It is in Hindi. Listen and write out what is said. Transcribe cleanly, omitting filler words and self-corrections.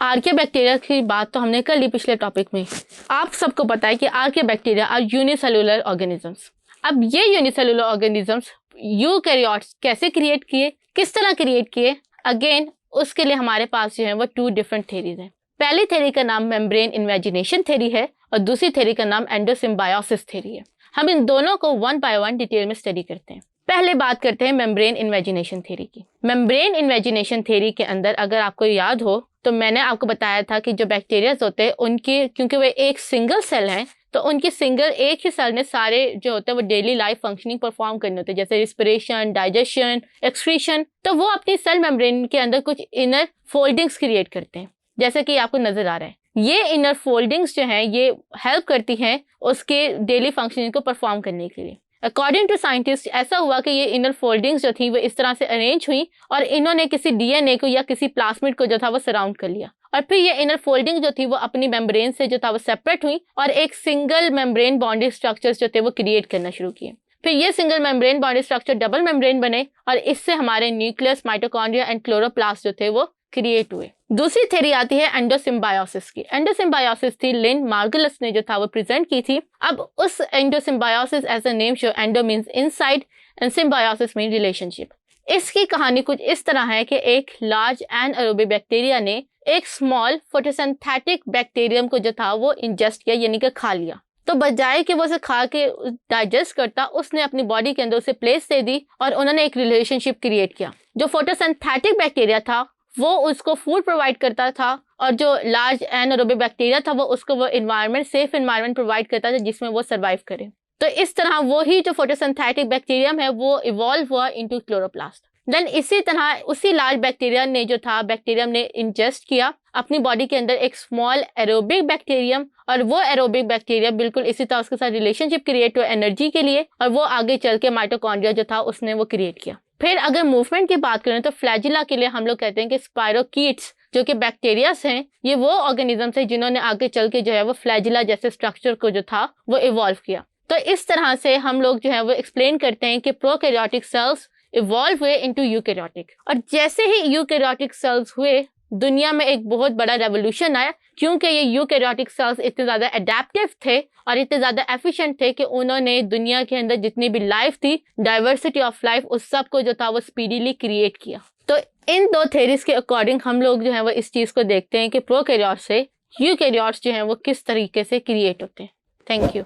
आर्किया बैक्टीरिया की बात तो हमने कर ली पिछले टॉपिक में। आप सबको पता है कि archaea bacteria are unicellular organisms. अब ये यूनिसेलुलर ऑर्गेनिजम्स यूकैरियोट्स कैसे क्रिएट किए, किस तरह क्रिएट किए, अगेन उसके लिए हमारे पास जो है वो 2 डिफरेंट थेरीज हैं। पहली थेरी का नाम मेम्ब्रेन इन्वेजिनेशन थेरी है और दूसरी थेरी का नाम एंडोसिम्बायोसिस थेरी है। हम इन दोनों को 1 बाय 1 डिटेल में स्टडी करते हैं। पहले बात करते हैं मेम्ब्रेन इन्वेजिनेशन थेरी की। मेम्ब्रेन इन्वेजिनेशन थेरी के अंदर अगर आपको याद हो तो मैंने आपको बताया था कि जो बैक्टीरियाज होते हैं उनकी, क्योंकि वे एक सिंगल सेल हैं, तो उनकी सिंगल एक ही सेल में सारे जो होते हैं वो डेली लाइफ फंक्शनिंग परफॉर्म करने होते हैं, जैसे रिस्पिरेशन, डाइजेशन, एक्सक्रीशन। तो वो अपनी सेल मेम्ब्रेन के अंदर कुछ इनर फोल्डिंग्स क्रिएट करते हैं, जैसे कि आपको नजर आ रहा है। ये इनर फोल्डिंग्स जो हैं ये हेल्प करती हैं उसके डेली फंक्शनिंग को परफॉर्म करने के लिए। अकॉर्डिंग टू साइंटिस्ट ऐसा हुआ कि ये इनर फोल्डिंग्स जो थी वो इस तरह से अरेंज हुई और इन्होंने किसी डीएनए को या किसी प्लाज्मिड को जो था वो सराउंड कर लिया, और फिर ये इनर फोल्डिंग जो थी वो अपनी मेम्ब्रेन से जो था वो सेपरेट हुई और एक सिंगल मेम्ब्रेन बॉन्डेड स्ट्रक्चर्स जो थे वो क्रिएट करना शुरू किए। फिर ये single membrane bonded structure double membrane बने और इससे हमारे न्यूक्लियस, माइटोकॉन्ड्रिया एंड क्लोरोप्लास्ट जो थे वो क्रिएट हुए। दूसरी थ्योरी आती है एंडोसिम्बायोसिस की। एंडोसिम्बायोसिस थी लिन मार्गुलस ने जो था वो प्रेजेंट की थी। अब उस endosymbiosis as a name show, endo means inside and symbiosis mean relationship. इसकी कहानी कुछ इस तरह है कि एक लार्ज एनाएरोबिक बैक्टीरिया ने एक स्मॉल फोटोसिंथेटिक बैक्टीरियम को जो था वो इंजेस्ट किया, यानी कि खा लिया। तो बजाय कि वो उसे खा के डाइजेस्ट करता, उसने अपनी बॉडी के अंदर उसे प्लेस दे दी और उन्होंने एक रिलेशनशिप क्रिएट किया। जो फोटोसिंथेटिक बैक्टीरिया था वो उसको फूड प्रोवाइड करता था और जो लार्ज एनाएरोबिक बैक्टीरिया था वो उसको वो एनवायरनमेंट, सेफ एनवायरनमेंट प्रोवाइड करता था जिसमें वो सर्वाइव करे। तो इस तरह वो ही जो फोटोसिंथेटिक बैक्टीरियम है वो इवॉल्व हुआ इनटू क्लोरोप्लास्ट। देन इसी तरह उसी लार्ज बैक्टीरिया ने जो था बैक्टीरियम ने इंजेस्ट किया अपनी बॉडी के अंदर एक स्मॉल एरोबिक बैक्टीरियम, और वो एरोबिक बैक्टीरिया बिल्कुल इसी तरह उसके साथ रिलेशनशिप क्रिएट हुआ एनर्जी के लिए, और वो आगे चल के माइटोकॉन्ड्रिया जो था उसने वो क्रिएट किया। फिर अगर मूवमेंट की बात करें तो फ्लैजिला के लिए हम लोग कहते हैं कि स्पायरोकीट्स जो कि बैक्टीरियास हैं, ये वो ऑर्गेनिजम्स हैं जिन्होंने आगे चल के जो है वो फ्लैजिला जैसे स्ट्रक्चर को जो था वो इवॉल्व किया। तो इस तरह से हम लोग जो है वो एक्सप्लेन करते हैं कि प्रोकैरियोटिक सेल्स इवॉल्व हुए इनटू यूकैरियोटिक, और जैसे ही यूकैरियोटिक सेल्स हुए दुनिया में एक बहुत बड़ा रेवोल्यूशन आया, क्योंकि ये यूकैरियोटिक सेल्स इतने ज़्यादा अडेप्टिव थे और इतने ज़्यादा एफिशिएंट थे कि उन्होंने दुनिया के अंदर जितनी भी लाइफ थी, डाइवर्सिटी ऑफ लाइफ, उस सब को जो था वो स्पीडीली क्रिएट किया। तो इन 2 थेरीज के अकॉर्डिंग हम लोग जो है वो इस चीज़ को देखते हैं कि प्रोकैरियोट्स से यूकैरियोट्स जो हैं वो किस तरीके से क्रिएट होते हैं। Thank you.